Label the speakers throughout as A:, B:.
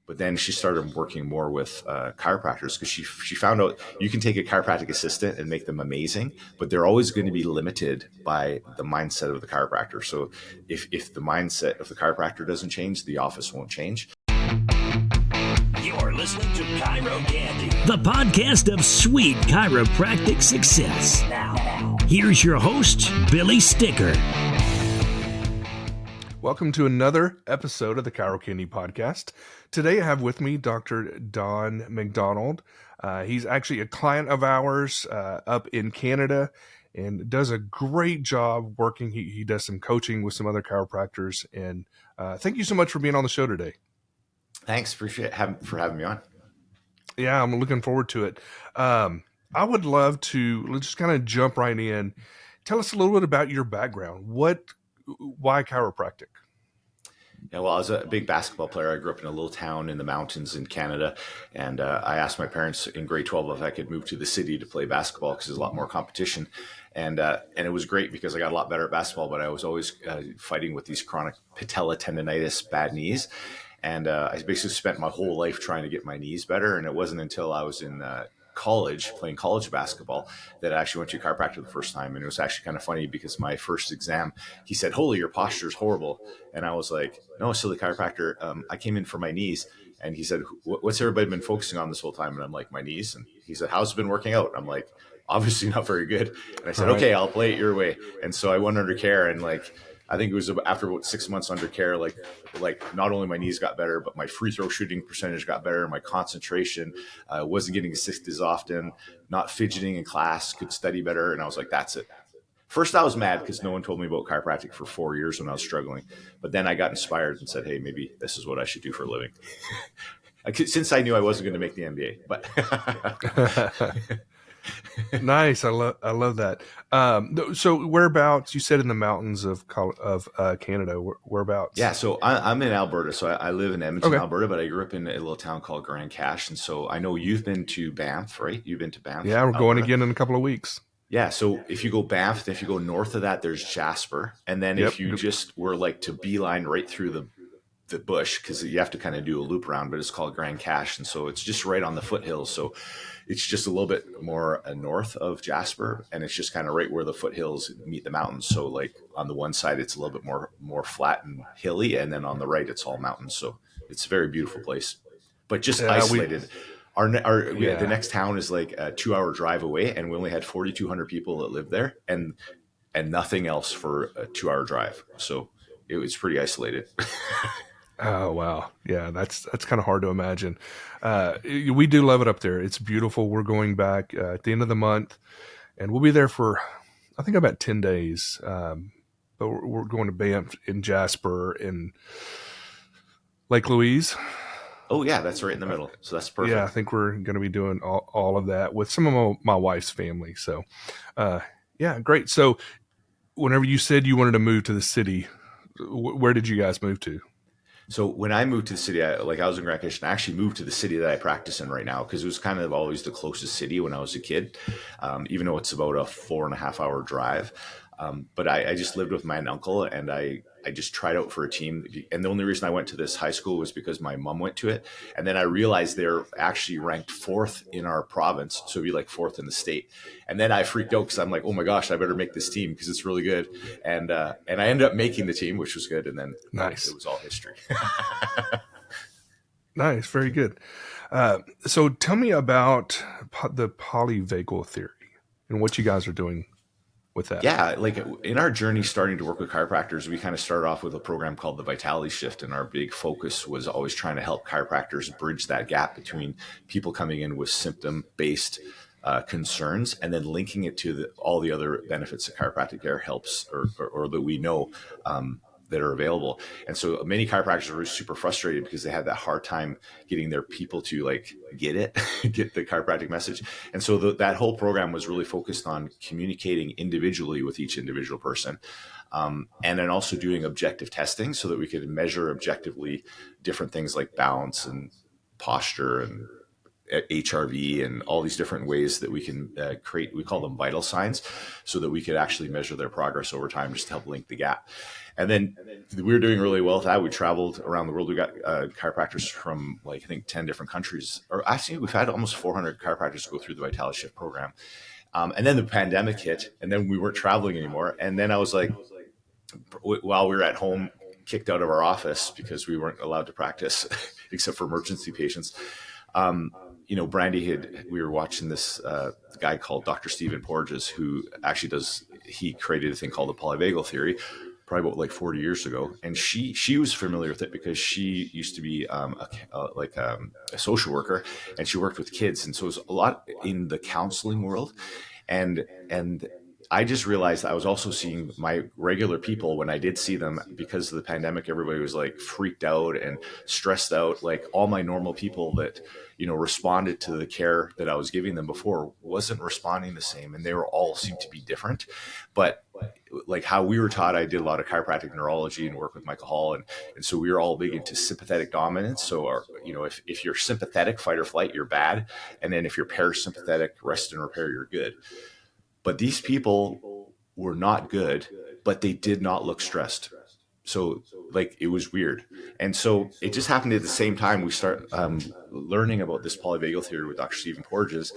A: But then she started working more with chiropractors because she found out you can take a chiropractic assistant and make them amazing, but they're always going to be limited by the mindset of the chiropractor. So if the mindset of the chiropractor doesn't change, the office won't change.
B: You're listening to ChiroCandy, the podcast of sweet chiropractic success. Now, here's your host, Billy Sticker.
C: Welcome to another episode of the ChiroCandy podcast. Today I have with me Dr. Don MacDonald. He's actually a client of ours up in Canada and does a great job working. He does some coaching with some other chiropractors. And thank you so much for being on the show today.
A: Thanks. Appreciate for having me on.
C: Yeah, I'm looking forward to it. I would love to just kind of jump right in. Tell us a little bit about your background. Why chiropractic?
A: Yeah, well, I was a big basketball player. I grew up in a little town in the mountains in Canada, and I asked my parents in grade 12 if I could move to the city to play basketball because there's a lot more competition. And it was great because I got a lot better at basketball, but I was always fighting with these chronic patella tendonitis, bad knees. And I basically spent my whole life trying to get my knees better. And it wasn't until I was in college, playing college basketball, that I actually went to a chiropractor the first time. And it was actually kind of funny because my first exam, he said, "Holy, your posture is horrible." And I was like, "No, silly chiropractor. I came in for my knees." And he said, "What's everybody been focusing on this whole time?" And I'm like, "My knees." And he said, "How's it been working out?" I'm like, "Obviously not very good." And I said, "Okay, I'll play it your way." And so I went under care, and I think it was after about 6 months under care, like not only my knees got better, but my free throw shooting percentage got better. My concentration wasn't getting assist as often, not fidgeting in class, could study better. And I was like, that's it. First, I was mad because no one told me about chiropractic for 4 years when I was struggling. But then I got inspired and said, hey, maybe this is what I should do for a living. Since I knew I wasn't going to make the NBA, but
C: Nice. I love that. So whereabouts, you said in the mountains of Canada, whereabouts?
A: Yeah. So I'm in Alberta. So I live in Edmonton,
C: Okay.
A: Alberta, but I grew up in a little town called Grand Cache. And so I know you've been to Banff, right? You've been to Banff.
C: Yeah, we're going
A: Alberta.
C: Again in a couple of weeks.
A: Yeah. So if you go Banff, if you go north of that, there's Jasper. And then if you just were like to beeline right through the bush, because you have to kind of do a loop around, but it's called Grand Cache. And so it's just right on the foothills. So it's just a little bit more north of Jasper, and it's just kind of right where the foothills meet the mountains. So like on the one side, it's a little bit more flat and hilly, and then on the right, it's all mountains. So it's a very beautiful place, but just isolated. The next town is like a 2-hour drive away, and we only had 4,200 people that lived there, and nothing else for a 2-hour drive. So it was pretty isolated.
C: Oh, wow. Yeah, that's kind of hard to imagine. We do love it up there. It's beautiful. We're going back at the end of the month, and we'll be there for, I think, about 10 days. But we're going to Banff in Jasper and Lake Louise.
A: Oh, yeah, that's right in the middle. So that's perfect.
C: Yeah, I think we're going to be doing all of that with some of my wife's family. So, yeah, great. So whenever you said you wanted to move to the city, where did you guys move to?
A: So when I moved to the city, I was in Grand Cache, I actually moved to the city that I practice in right now because it was kind of always the closest city when I was a kid, even though it's about a 4.5-hour drive. But I just lived with my uncle, and I just tried out for a team. And the only reason I went to this high school was because my mom went to it. And then I realized they're actually ranked 4th in our province. So it'd be like 4th in the state. And then I freaked out because I'm like, oh my gosh, I better make this team because it's really good. And I ended up making the team, which was good. And then
C: nice.
A: It was all history.
C: Nice. Very good. So tell me about the Polyvagal Theory and what you guys are doing with that.
A: Yeah, like in our journey starting to work with chiropractors, we kind of started off with a program called the Vitality Shift, and our big focus was always trying to help chiropractors bridge that gap between people coming in with symptom-based concerns and then linking it to all the other benefits that chiropractic care helps or that we know that are available. And so many chiropractors were super frustrated because they had that hard time getting their people to like get it, get the chiropractic message. And so that whole program was really focused on communicating individually with each individual person. And then also doing objective testing so that we could measure objectively different things like balance and posture and HRV and all these different ways that we can create, we call them vital signs, so that we could actually measure their progress over time just to help link the gap. And then we were doing really well with that. We traveled around the world. We got chiropractors from like, I think 10 different countries, or actually we've had almost 400 chiropractors go through the Vitality Shift program. And then the pandemic hit, and then we weren't traveling anymore. And then I was like, while we were at home, kicked out of our office because we weren't allowed to practice except for emergency patients. Brandy we were watching this guy called Dr. Stephen Porges, who actually he created a thing called the Polyvagal Theory, probably about like 40 years ago. And she was familiar with it because she used to be a social worker, and she worked with kids. And so it was a lot in the counseling world. And I just realized that I was also seeing my regular people when I did see them. Because of the pandemic, everybody was like freaked out and stressed out. Like all my normal people that, responded to the care that I was giving them before wasn't responding the same. And they were all seemed to be different. But like how we were taught, I did a lot of chiropractic neurology and work with Michael Hall. And so we were all big into sympathetic dominance. So if you're sympathetic, fight or flight, you're bad. And then if you're parasympathetic, rest and repair, you're good. But these people were not good, but they did not look stressed. So like it was weird. And so it just happened at the same time we start learning about this polyvagal theory with Dr. Stephen Porges.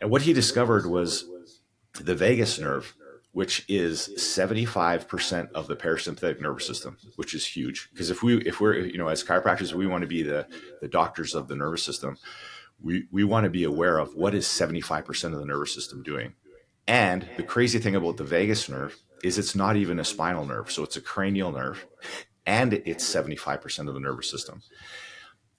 A: And what he discovered was the vagus nerve, which is 75% of the parasympathetic nervous system, which is huge. Because if we're, as chiropractors, we want to be the doctors of the nervous system. We want to be aware of what is 75% of the nervous system doing. And the crazy thing about the vagus nerve is it's not even a spinal nerve. So it's a cranial nerve, and it's 75% of the nervous system.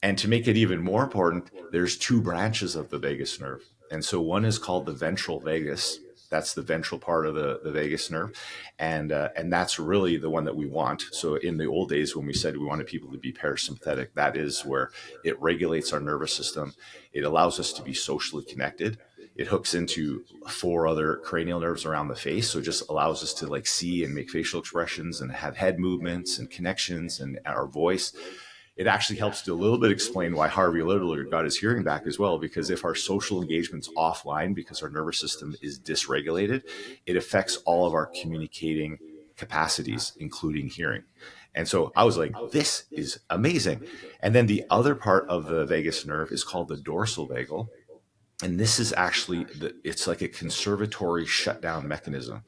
A: And to make it even more important, there's two branches of the vagus nerve. And so one is called the ventral vagus. That's the ventral part of the vagus nerve. And that's really the one that we want. So in the old days, when we said we wanted people to be parasympathetic, that is where it regulates our nervous system. It allows us to be socially connected. It hooks into 4 other cranial nerves around the face. So it just allows us to like see and make facial expressions and have head movements and connections and our voice. It actually helps to a little bit explain why Harvey Littler got his hearing back as well, because if our social engagement's offline because our nervous system is dysregulated, it affects all of our communicating capacities, including hearing. And so I was like, this is amazing. And then the other part of the vagus nerve is called the dorsal vagal. And this is actually, it's like a conservatory shutdown mechanism.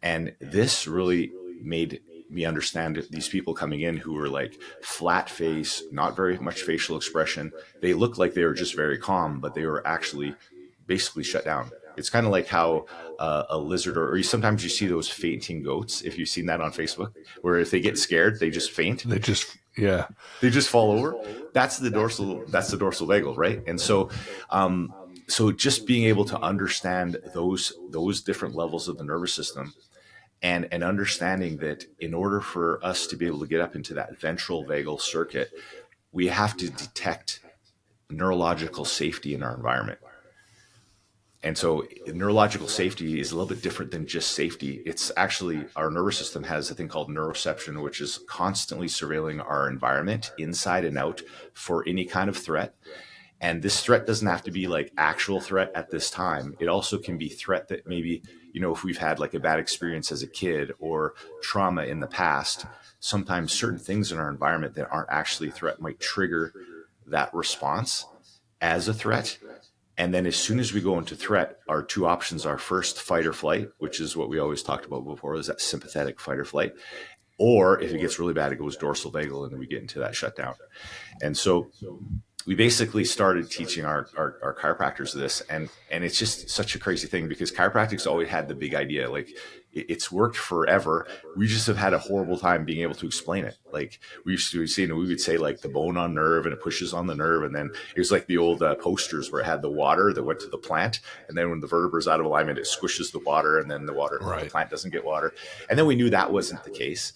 A: And this really made me understand these people coming in who were like flat face, not very much facial expression. They looked like they were just very calm, but they were actually basically shut down. It's kind of like how a lizard, or sometimes you see those fainting goats, if you've seen that on Facebook, where if they get scared, they just faint. They just fall over. That's the dorsal vagal, right? And so, so just being able to understand those different levels of the nervous system, and understanding that in order for us to be able to get up into that ventral vagal circuit, we have to detect neurological safety in our environment. And so neurological safety is a little bit different than just safety. It's actually, our nervous system has a thing called neuroception, which is constantly surveilling our environment inside and out for any kind of threat. And this threat doesn't have to be like actual threat at this time. It also can be threat that maybe, if we've had like a bad experience as a kid or trauma in the past, sometimes certain things in our environment that aren't actually a threat might trigger that response as a threat. And then as soon as we go into threat, our two options are first fight or flight, which is what we always talked about before, is that sympathetic fight or flight. Or if it gets really bad, it goes dorsal vagal, and then we get into that shutdown. And so we basically started teaching our chiropractors this, and it's just such a crazy thing, because chiropractic's always had the big idea. Like, it's worked forever. We just have had a horrible time being able to explain it. Like, we used to see, we would say like the bone on nerve, and it pushes on the nerve, and then it was like the old posters where it had the water that went to the plant, and then when the vertebra's out of alignment, it squishes the water, and then the water, right, the plant doesn't get water. And then we knew that wasn't the case.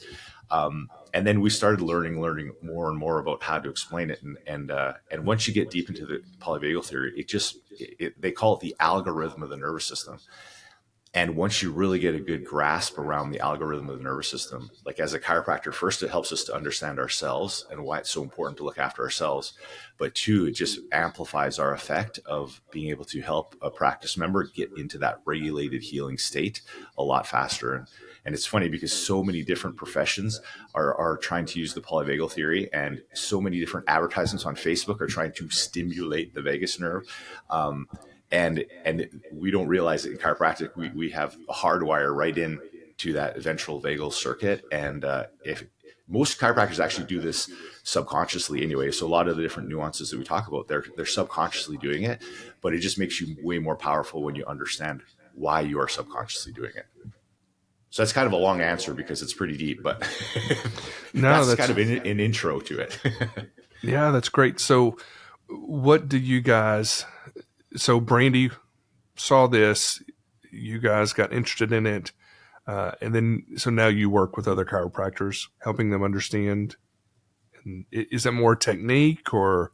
A: And then we started learning more and more about how to explain it. And once you get deep into the polyvagal theory, they call it the algorithm of the nervous system. And once you really get a good grasp around the algorithm of the nervous system, like as a chiropractor, first, it helps us to understand ourselves and why it's so important to look after ourselves. But two, it just amplifies our effect of being able to help a practice member get into that regulated healing state a lot faster. And it's funny because so many different professions are trying to use the polyvagal theory, and so many different advertisements on Facebook are trying to stimulate the vagus nerve. And we don't realize that in chiropractic, we have a hardwire right in to that ventral vagal circuit. And if most chiropractors actually do this subconsciously anyway, so a lot of the different nuances that we talk about, they're subconsciously doing it, but it just makes you way more powerful when you understand why you are subconsciously doing it. So that's kind of a long answer because it's pretty deep, but that's kind of an intro to it.
C: Yeah, that's great. So what do you guys... So Brandy saw this, you guys got interested in it, and then so now you work with other chiropractors, helping them understand. And is that more technique or?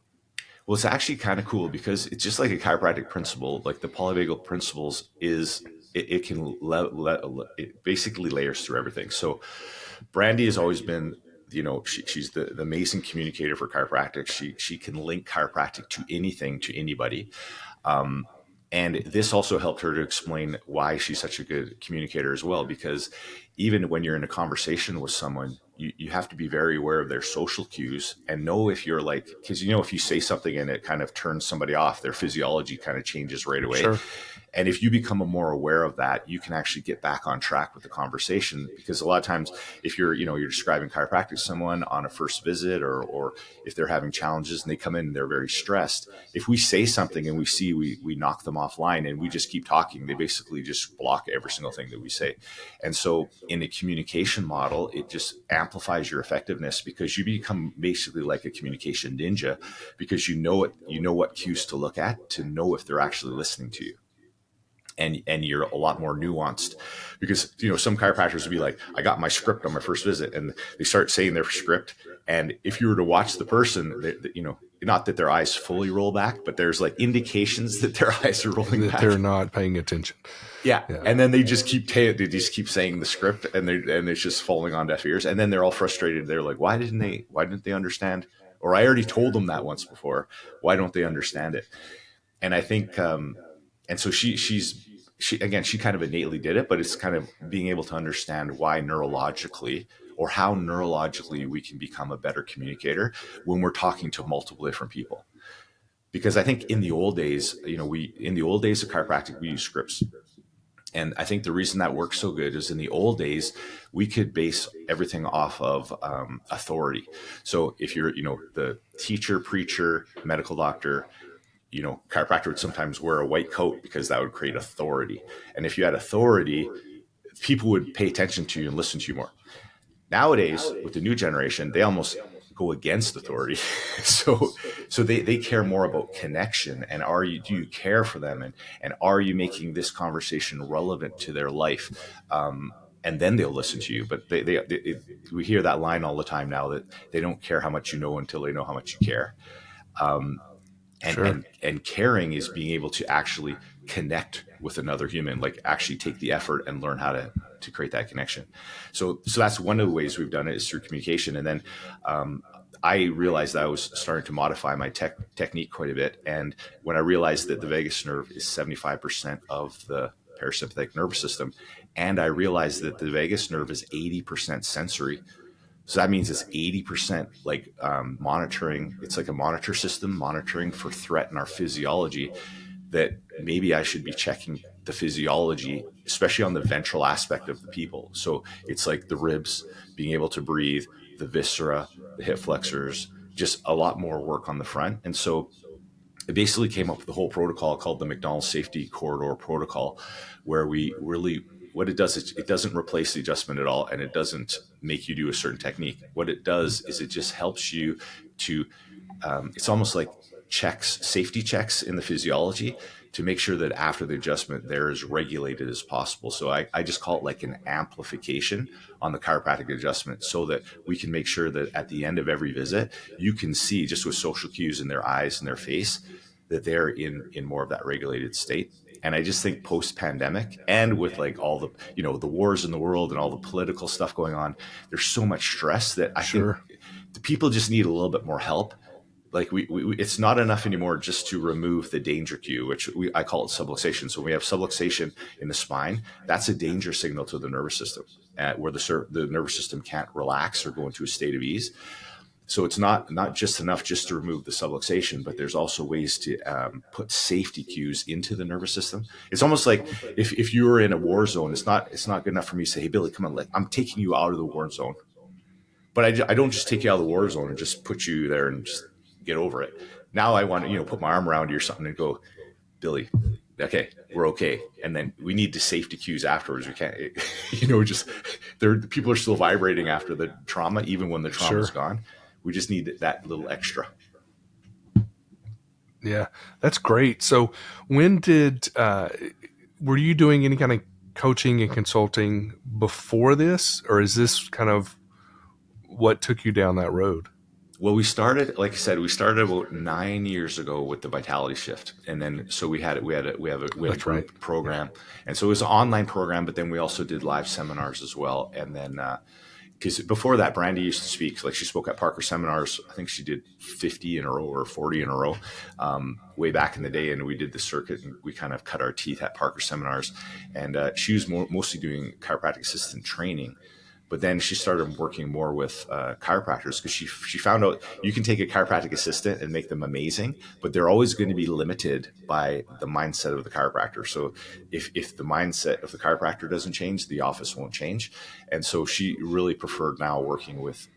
A: Well, it's actually kind of cool because it's just like a chiropractic principle. Like the polyvagal principles is it can it basically layers through everything. So Brandy has always been, she's the amazing communicator for chiropractic. She can link chiropractic to anything, to anybody. And this also helped her to explain why she's such a good communicator as well, because even when you're in a conversation with someone, you have to be very aware of their social cues and know if you're like, because if you say something and it kind of turns somebody off, their physiology kind of changes right away.
C: Sure.
A: And if you become more aware of that, you can actually get back on track with the conversation. Because a lot of times, if you're describing chiropractic to someone on a first visit, or if they're having challenges and they come in and they're very stressed, if we say something and we see we knock them offline and we just keep talking, they basically just block every single thing that we say. And so in a communication model, it just amplifies your effectiveness because you become basically like a communication ninja, because you know what cues to look at to know if they're actually listening to you. And you're a lot more nuanced, because some chiropractors would be like, I got my script on my first visit, and they start saying their script, and if you were to watch the person, not that their eyes fully roll back, but there's like indications that their eyes are rolling back.
C: They're not paying attention.
A: Yeah. And then they just keep saying the script, and it's just falling on deaf ears, and then they're all frustrated. They're like, why didn't they understand? Or I already told them that once before. Why don't they understand it? And I think and so she kind of innately did it, but it's kind of being able to understand why neurologically, or how neurologically we can become a better communicator when we're talking to multiple different people. Because I think in the old days of chiropractic, we use scripts. And I think the reason that works so good is in the old days, we could base everything off of authority. So if you're, the teacher, preacher, medical doctor, chiropractor would sometimes wear a white coat because that would create authority. And if you had authority, people would pay attention to you and listen to you more. Nowadays, with the new generation, they almost go against authority. so they care more about connection, and do you care for them, and are you making this conversation relevant to their life? And then they'll listen to you. But we hear that line all the time now, that they don't care how much you know until they know how much you care. And caring is being able to actually connect with another human, like actually take the effort and learn how to create that connection. So that's one of the ways we've done it, is through communication. And then I realized that I was starting to modify my technique quite a bit. And when I realized that the vagus nerve is 75% of the parasympathetic nervous system, and I realized that the vagus nerve is 80% sensory. So that means it's 80% like monitoring. It's like a monitor system monitoring for threat in our physiology, that maybe I should be checking the physiology, especially on the ventral aspect of the people. So it's like the ribs, being able to breathe, the viscera, the hip flexors, just a lot more work on the front. And so I basically came up with a whole protocol called the MacDonald Safety Corridor Protocol, where we really, what it does is it doesn't replace the adjustment at all, and it doesn't make you do a certain technique. What it does is it just helps you to, it's almost like safety checks in the physiology, to make sure that after the adjustment, they're as regulated as possible. So I just call it like an amplification on the chiropractic adjustment, so that we can make sure that at the end of every visit, you can see just with social cues in their eyes and their face that they're in more of that regulated state. And I just think post-pandemic, and with like all the, the wars in the world and all the political stuff going on, there's so much stress that I think
C: Sure.
A: the people just need a little bit more help. Like it's not enough anymore just to remove the danger cue, which I call it subluxation. So when we have subluxation in the spine, that's a danger signal to the nervous system, where the nervous system can't relax or go into a state of ease. So it's not just enough just to remove the subluxation, but there's also ways to put safety cues into the nervous system. It's almost like if you were in a war zone, it's not good enough for me to say, hey, Billy, come on, like, I'm taking you out of the war zone. But I don't just take you out of the war zone and just put you there and just get over it. Now I want to, put my arm around you or something and go, Billy, okay, we're okay. And then we need the safety cues afterwards. We can't, just people are still vibrating after the trauma, even when the trauma is gone. We just need that little extra.
C: Yeah, that's great. So when were you doing any kind of coaching and consulting before this, or is this kind of what took you down that road?
A: Well, we started, like I said, about 9 years ago with the Vitality Shift, and then so we have a group program, and so it was an online program. But then we also did live seminars as well, and then because before that, Brandy used to speak, like she spoke at Parker seminars. I think she did 50 in a row or 40 in a row way back in the day, and we did the circuit, and we kind of cut our teeth at Parker seminars, and she was mostly doing chiropractic assistant training. But then she started working more with chiropractors, because she found out you can take a chiropractic assistant and make them amazing, but they're always going to be limited by the mindset of the chiropractor. So if the mindset of the chiropractor doesn't change, the office won't change. And so she really preferred now working with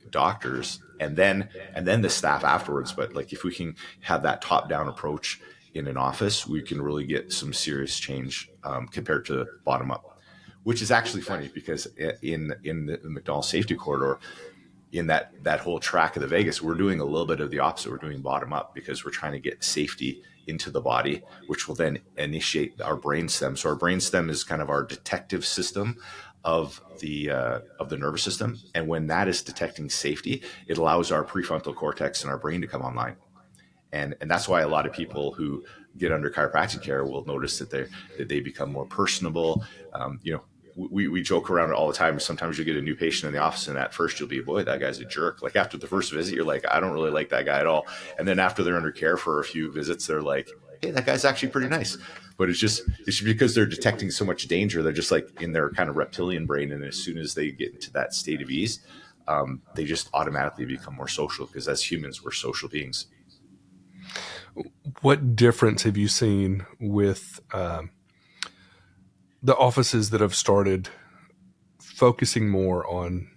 A: doctors and then the staff afterwards. But like, if we can have that top-down approach in an office, we can really get some serious change compared to bottom up. Which is actually funny, because in the MacDonald safety corridor, in that whole track of the Vegas, we're doing a little bit of the opposite. We're doing bottom up, because we're trying to get safety into the body, which will then initiate our brainstem. So our brainstem is kind of our detective system of the nervous system. And when that is detecting safety, it allows our prefrontal cortex and our brain to come online. And that's why a lot of people who get under chiropractic care will notice that they become more personable. We joke around all the time. Sometimes you get a new patient in the office, and at first you'll be, boy, that guy's a jerk. Like after the first visit, you're like, I don't really like that guy at all. And then after they're under care for a few visits, they're like, hey, that guy's actually pretty nice. But it's because they're detecting so much danger. They're just like in their kind of reptilian brain. And as soon as they get into that state of ease, they just automatically become more social, because as humans, we're social beings.
C: What difference have you seen with the offices that have started focusing more on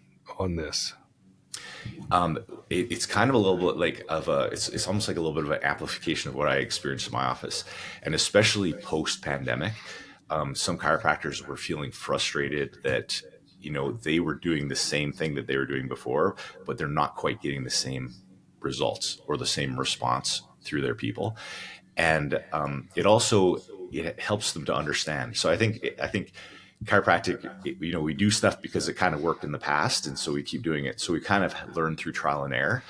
C: this?
A: It's kind of a little bit like it's almost like a little bit of an amplification of what I experienced in my office, and especially post-pandemic, some chiropractors were feeling frustrated that they were doing the same thing that they were doing before, but they're not quite getting the same results or the same response through their people. And it helps them to understand. So I think chiropractic, we do stuff because it kind of worked in the past, and so we keep doing it. So we kind of learn through trial and error.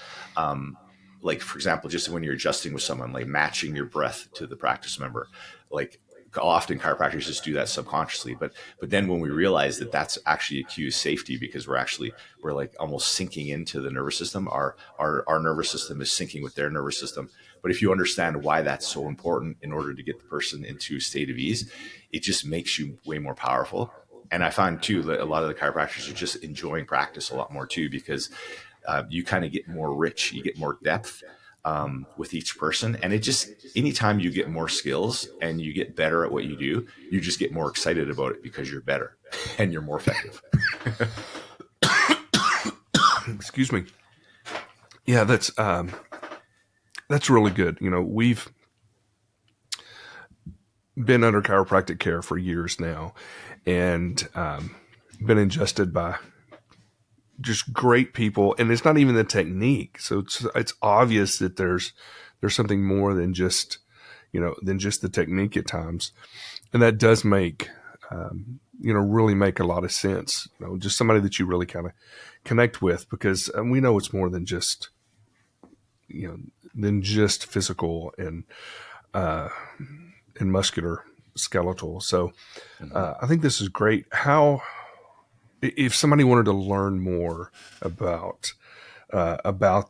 A: Like, for example, just when you're adjusting with someone, like matching your breath to the practice member, like often chiropractors just do that subconsciously. But then when we realize that that's actually a cue of safety, because we're like almost sinking into the nervous system. Our nervous system is syncing with their nervous system. But if you understand why that's so important in order to get the person into a state of ease, it just makes you way more powerful. And I find too that a lot of the chiropractors are just enjoying practice a lot more too, because you kind of get more rich, you get more depth with each person. And it just, anytime you get more skills and you get better at what you do, you just get more excited about it because you're better and you're more effective.
C: Excuse me. Yeah, that's really good. We've been under chiropractic care for years now, and been ingested by just great people. And it's not even the technique. So it's obvious that there's something more than just the technique at times. And that does make, really make a lot of sense. Just somebody that you really kind of connect with, because we know it's more than just, than just physical and and muscular skeletal. So I think this is great. How, if somebody wanted to learn more about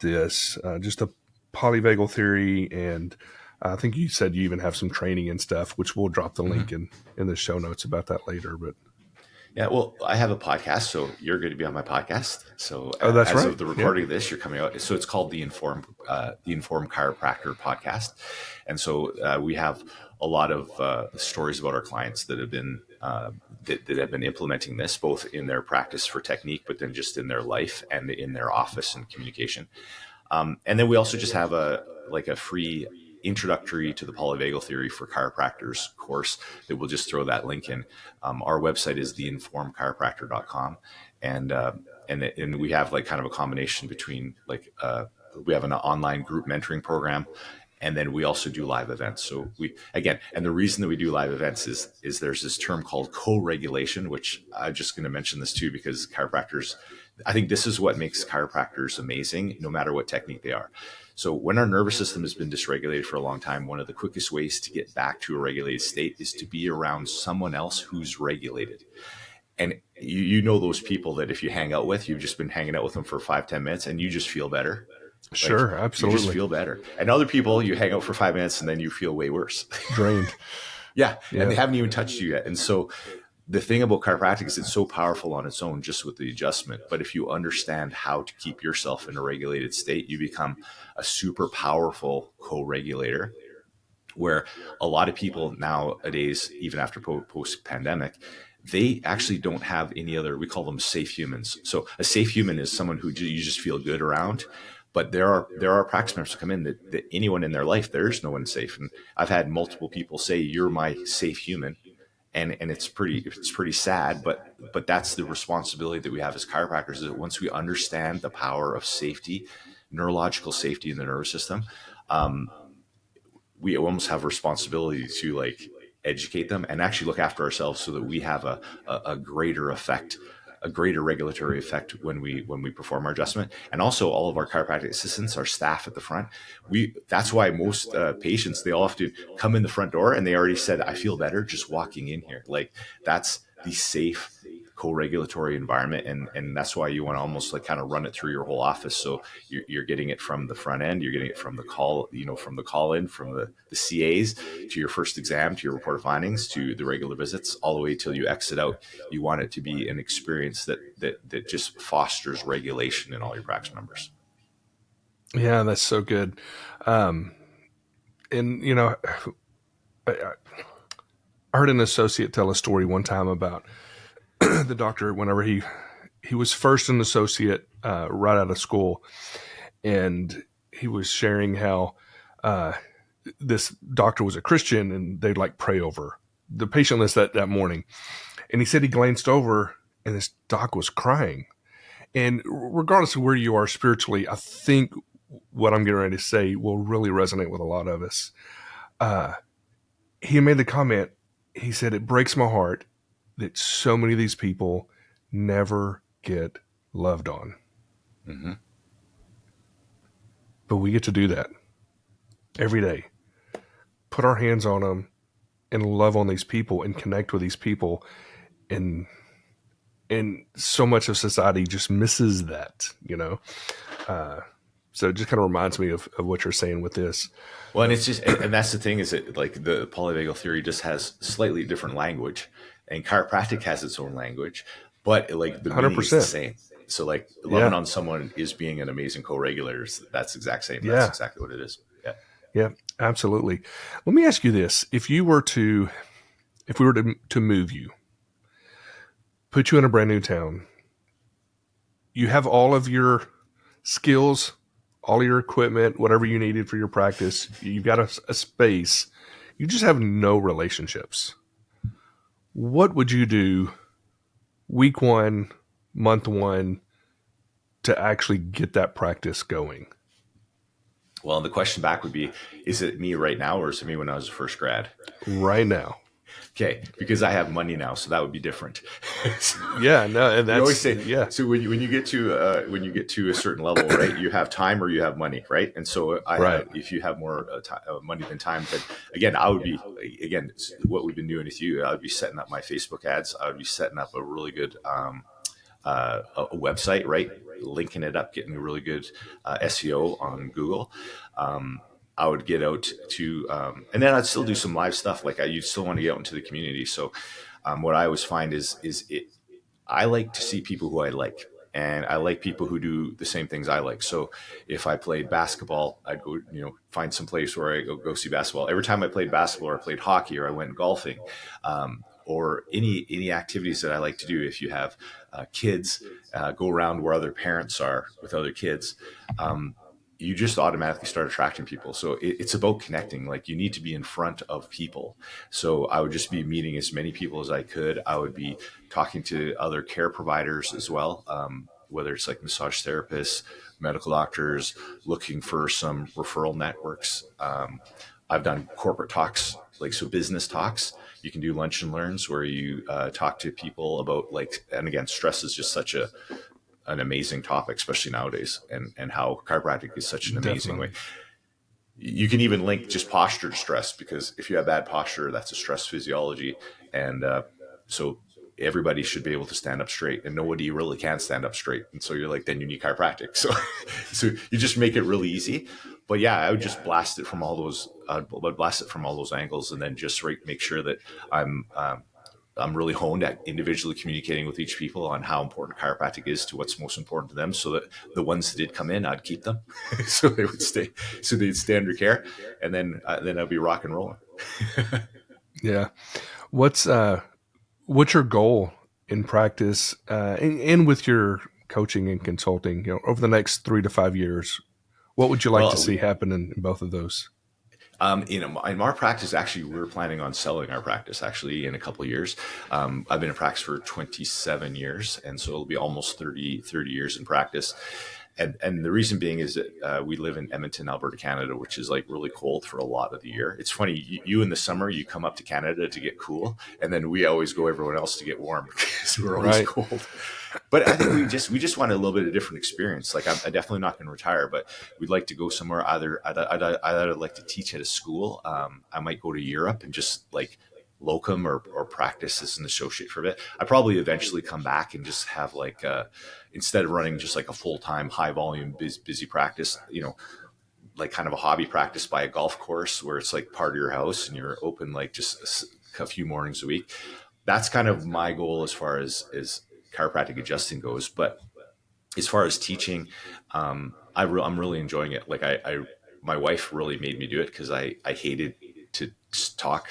C: this, just the polyvagal theory, and I think you said you even have some training and stuff, which we'll drop the link in the show notes about that later. But
A: Yeah, well, I have a podcast, so you're going to be on my podcast. So
C: that's
A: as
C: right.
A: of the recording of this, you're coming out. So it's called the Informed Chiropractor Podcast, and so we have a lot of stories about our clients that have been that have been implementing this both in their practice for technique, but then just in their life and in their office and communication. And then we also just have a free introductory to the polyvagal theory for chiropractors course that we'll just throw that link in. Our website is theinformedchiropractor.com. And we have like kind of a combination between we have an online group mentoring program, and then we also do live events. So and the reason that we do live events is there's this term called co-regulation, which I'm just going to mention this too, because chiropractors, I think this is what makes chiropractors amazing, no matter what technique they are. So when our nervous system has been dysregulated for a long time, one of the quickest ways to get back to a regulated state is to be around someone else who's regulated. And you know those people that if you hang out with, you've just been hanging out with them for 5-10 minutes and you just feel better.
C: Sure, absolutely.
A: You just feel better. And other people, you hang out for 5 minutes and then you feel way worse.
C: Drained.
A: Yeah. And they haven't even touched you yet. And so the thing about chiropractic is it's so powerful on its own, just with the adjustment. But if you understand how to keep yourself in a regulated state, you become a super powerful co-regulator, where a lot of people nowadays, even after post-pandemic, they actually don't have any other, we call them safe humans. So a safe human is someone who you just feel good around. But there are practice members who come in that anyone in their life, there's no one safe. And I've had multiple people say, "You're my safe human." And it's pretty sad, but that's the responsibility that we have as chiropractors, is that once we understand the power of safety, neurological safety in the nervous system, we almost have a responsibility to educate them and actually look after ourselves so that we have a greater effect, a greater regulatory effect when we perform our adjustment. And also all of our chiropractic assistants, our staff at the front, that's why most patients, they all have to come in the front door and they already said, "I feel better just walking in here." Like, that's the safe co-regulatory environment. And that's why you want to almost kind of run it through your whole office. So you're getting it from the front end, you're getting it from the call, from the call in, from the CAs to your first exam, to your report of findings, to the regular visits, all the way till you exit out. You want it to be an experience that just fosters regulation in all your practice members.
C: Yeah, that's so good. And I heard an associate tell a story one time about the doctor, whenever he was first an associate right out of school, and he was sharing how this doctor was a Christian and they'd pray over the patient list that morning. And he said he glanced over and this doc was crying. And regardless of where you are spiritually, I think what I'm getting ready to say will really resonate with a lot of us. He made the comment, he said, "It breaks my heart that so many of these people never get loved on."
A: Mm-hmm.
C: But we get to do that every day. Put our hands on them and love on these people and connect with these people. And so much of society just misses that, So it just kind of reminds me of what you're saying with this.
A: Well, and it's just, and that's the thing, is that the polyvagal theory just has slightly different language, and chiropractic has its own language, but the meaning is the same. So loving on someone is being an amazing co-regulator. That's exact same.
C: Yeah.
A: That's exactly what it is. Yeah.
C: Yeah, absolutely. Let me ask you this. If we were to move you, put you in a brand new town, you have all of your skills, all your equipment, whatever you needed for your practice, you've got a space, you just have no relationships. What would you do week 1, month 1 to actually get that practice going?
A: Well, the question back would be, is it me right now, or is it me when I was a first grad?
C: Right now.
A: Okay, because I have money now, so that would be different.
C: Yeah, no, and
A: We always
C: that's
A: say,
C: yeah,
A: so when you get to a certain level, right, you have time or you have money, right? And so
C: right.
A: if you have more money than time, then again, I would be, again, what we've been doing with you, I would be setting up my Facebook ads. I would be setting up a really good a website, right? Linking it up, getting a really good SEO on Google. I would get out to, and then I'd still do some live stuff. Like you still want to get out into the community. So what I always find I like to see people who I like. And I like people who do the same things I like. So if I played basketball, I'd go, find some place where I go see basketball. Every time I played basketball or I played hockey or I went golfing, or any activities that I like to do. If you have kids, go around where other parents are with other kids. You just automatically start attracting people. So it's about connecting. Like you need to be in front of people. So I would just be meeting as many people as I could. I would be talking to other care providers as well, whether it's like massage therapists, medical doctors, looking for some referral networks. I've done corporate talks, business talks. You can do lunch and learns where you talk to people about and again, stress is just such an amazing topic, especially nowadays, and how chiropractic is such an amazing way. You can even link just posture to stress, because if you have bad posture, that's a stress physiology. And so everybody should be able to stand up straight, and nobody really can stand up straight. And so you're like, then you need chiropractic. So, so you just make it really easy. But yeah, I would just blast it from all those, angles, and then just make sure that I'm really honed at individually communicating with each people on how important chiropractic is to what's most important to them, so that the ones that did come in, I'd keep them so they would stay, so they'd stay under care. And then I'd be rock and rolling.
C: Yeah. What's your goal in practice, and with your coaching and consulting, over the next 3 to 5 years? What would you like to see happen in both of those?
A: In our practice, actually, we're planning on selling our practice actually in a couple of years. I've been in practice for 27 years, and so it'll be almost 30 years in practice. And the reason being is that we live in Edmonton, Alberta, Canada, which is like really cold for a lot of the year. It's funny, you in the summer, you come up to Canada to get cool, and then we always go everyone else to get warm because we're always cold. But I think we just want a little bit of different experience. Like I'm definitely not going to retire, but we'd like to go somewhere. I'd either like to teach at a school. I might go to Europe and just like locum or practice as an associate for a bit. I probably eventually come back and just have instead of running just like a full-time high volume busy practice, like kind of a hobby practice by a golf course where it's like part of your house and you're open like just a few mornings a week. That's kind of my goal as far as chiropractic adjusting goes. But as far as teaching, I'm really enjoying it. Like my wife really made me do it because I hated to talk,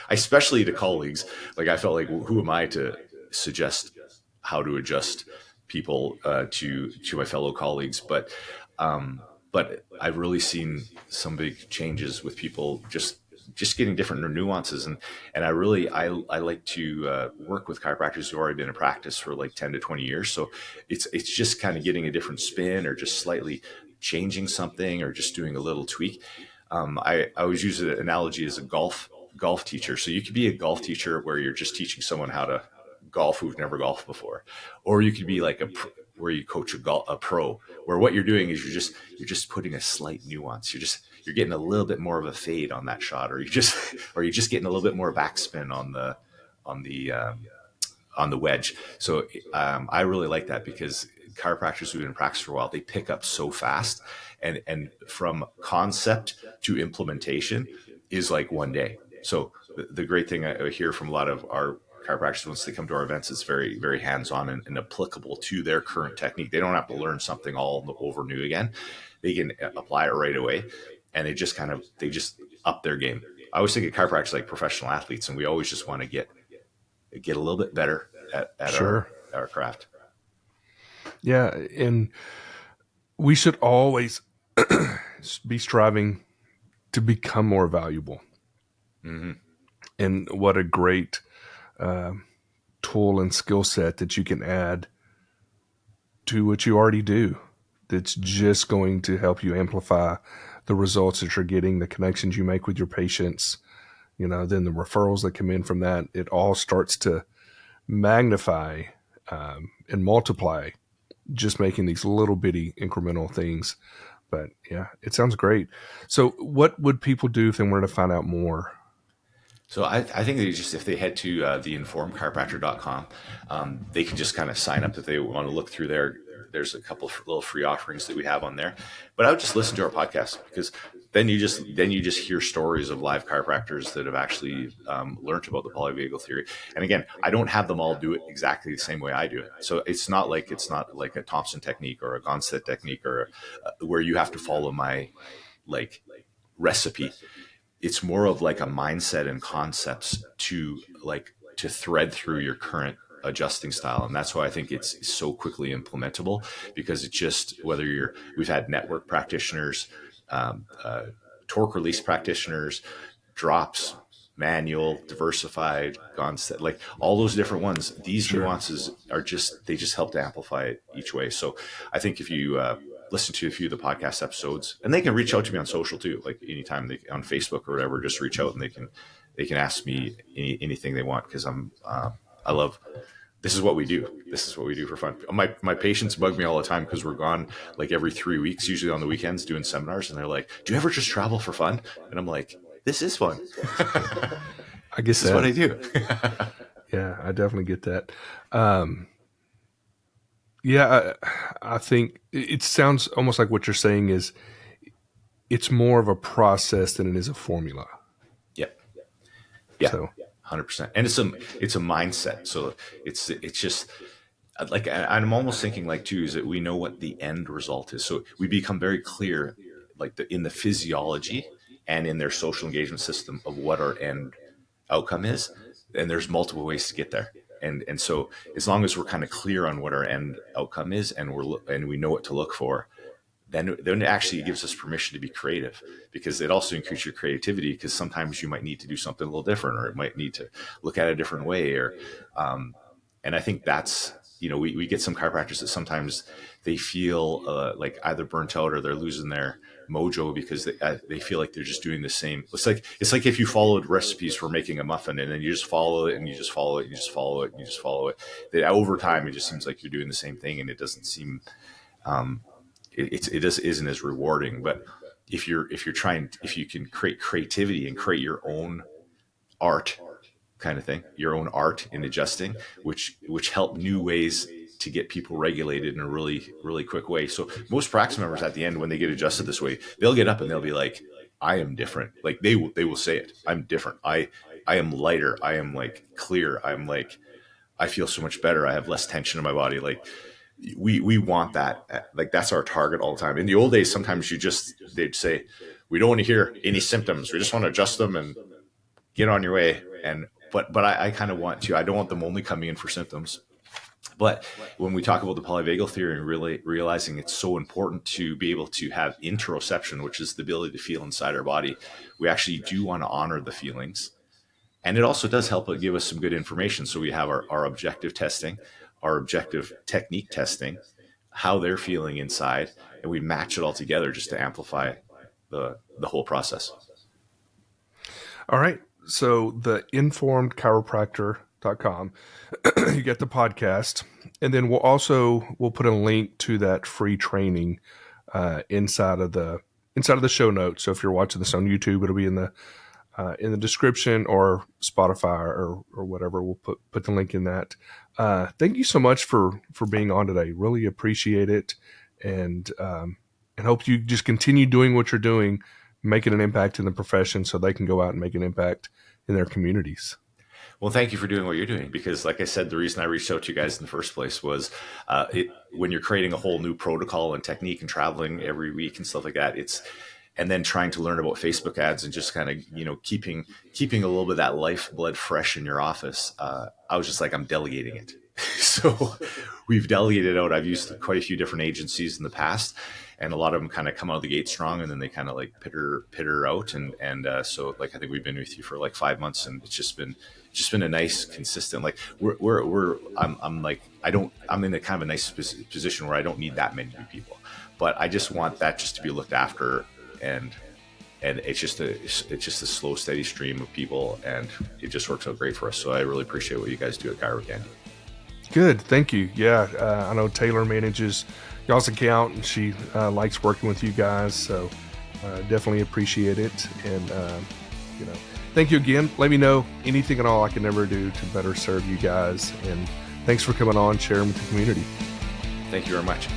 A: especially to colleagues. Like I felt like, well, who am I to suggest how to adjust people to my fellow colleagues? But I've really seen some big changes with people just getting different nuances. And I like to work with chiropractors who've already been in practice for like 10 to 20 years. So it's just kind of getting a different spin or just slightly changing something or just doing a little tweak. I always use an analogy as a golf teacher. So you could be a golf teacher where you're just teaching someone how to golf who've never golfed before, or you could be like where you coach a pro, where what you're doing is you're just putting a slight nuance. You're getting a little bit more of a fade on that shot, or you're just getting a little bit more backspin on the wedge. So I really like that because chiropractors who've been in practice for a while, they pick up so fast, and from concept to implementation is like one day. So the great thing I hear from a lot of our chiropractors once they come to our events is very, very hands-on and applicable to their current technique. They don't have to learn something all over new again. They can apply it right away, and they just up their game. I always think of chiropractors like professional athletes, and we always just want to get a little bit better at
C: Sure.
A: our craft.
C: Yeah, and we should always be striving to become more valuable.
A: Mm-hmm.
C: And what a great tool and skill set that you can add to what you already do. That's just going to help you amplify the results that you're getting, the connections you make with your patients, then the referrals that come in from that. It all starts to magnify and multiply, just making these little bitty incremental things. But yeah, it sounds great. So what would people do if they wanted to find out more?
A: So I think they just, if they head to theinformedchiropractor.com, they can just kind of sign up if they want to look through there. There's a couple of little free offerings that we have on there. But I would just listen to our podcast, because then you just hear stories of live chiropractors that have actually learned about the polyvagal theory. And again, I don't have them all do it exactly the same way I do it. So it's not like a Thompson technique or a Gonstead technique, or where you have to follow my like recipe. It's more of like a mindset and concepts to thread through your current adjusting style. And that's why I think it's so quickly implementable, because it's just, we've had network practitioners, torque release practitioners, drops, manual, diversified, Gonstead, like all those different ones. These nuances they just help to amplify it each way. So I think if you listen to a few of the podcast episodes, and they can reach out to me on social too, like anytime on Facebook or whatever, just reach out and they can ask me anything they want. Cause I love, this is what we do. This is what we do for fun. My patients bug me all the time, because we're gone like every 3 weeks, usually on the weekends, doing seminars. And they're like, do you ever just travel for fun? And I'm like, this is fun.
C: I guess
A: that's what I do.
C: Yeah, I definitely get that. Yeah, I think it sounds almost like what you're saying is it's more of a process than it is a formula.
A: Yep. Yeah.
C: So
A: 100%. And it's a mindset. So it's just like, I'm almost thinking like too, is that we know what the end result is. So we become very clear, like in the physiology and in their social engagement system, of what our end outcome is. And there's multiple ways to get there. And so as long as we're kind of clear on what our end outcome is, and we know what to look for, then it actually gives us permission to be creative, because it also increases your creativity, because sometimes you might need to do something a little different, or it might need to look at it a different way, or and I think that's, we get some chiropractors that sometimes they feel like either burnt out, or they're losing their mojo, because they feel like they're just doing the same. It's like if you followed recipes for making a muffin, and then you just follow it, and you just follow it, and you just follow it, and you just follow it, that over time it just seems like you're doing the same thing, and it doesn't seem it just isn't as rewarding. But if you can create creativity and create your own art kind of thing, your own art in adjusting, which help new ways to get people regulated in a really, really quick way. So most practice members at the end, when they get adjusted this way, they'll get up and they'll be like, I am different. Like they will say it. I'm different. I am lighter. I am like clear. I'm like, I feel so much better. I have less tension in my body. Like we want that. Like that's our target all the time. In the old days, sometimes they'd say, we don't want to hear any symptoms. We just want to adjust them and get on your way. But I kind of want to, I don't want them only coming in for symptoms. But when we talk about the polyvagal theory and really realizing it's so important to be able to have interoception, which is the ability to feel inside our body, we actually do want to honor the feelings. And it also does help give us some good information. So we have our objective testing, our objective technique testing, how they're feeling inside, and we match it all together just to amplify the whole process.
C: All right. So the informedchiropractor.com, you get the podcast, and then we'll put a link to that free training inside of the show notes. So if you're watching this on YouTube, it'll be in the description, or Spotify or whatever. We'll put the link in that. Thank you so much for being on today. Really appreciate it, and hope you just continue doing what you're doing, making an impact in the profession, so they can go out and make an impact in their communities.
A: Well, thank you for doing what you're doing, because like I said, the reason I reached out to you guys in the first place was when you're creating a whole new protocol and technique and traveling every week and stuff like that, and then trying to learn about Facebook ads and just kind of, keeping a little bit of that lifeblood fresh in your office. I was just like, I'm delegating it. So we've delegated out. I've used quite a few different agencies in the past, and a lot of them kind of come out of the gate strong, and then they kind of like pitter out. And so like, I think we've been with you for like 5 months, and it's just been a nice, consistent, like I'm in a kind of a nice position where I don't need that many new people, but I just want that just to be looked after. And and it's just a slow, steady stream of people, and it just works out great for us. So I really appreciate what you guys do at ChiroCandy.
C: Good, thank you. Yeah, I know Taylor manages y'all's account, and she likes working with you guys, so definitely appreciate it. And thank you again. Let me know anything at all I can ever do to better serve you guys. And thanks for coming on, sharing with the community.
A: Thank you very much.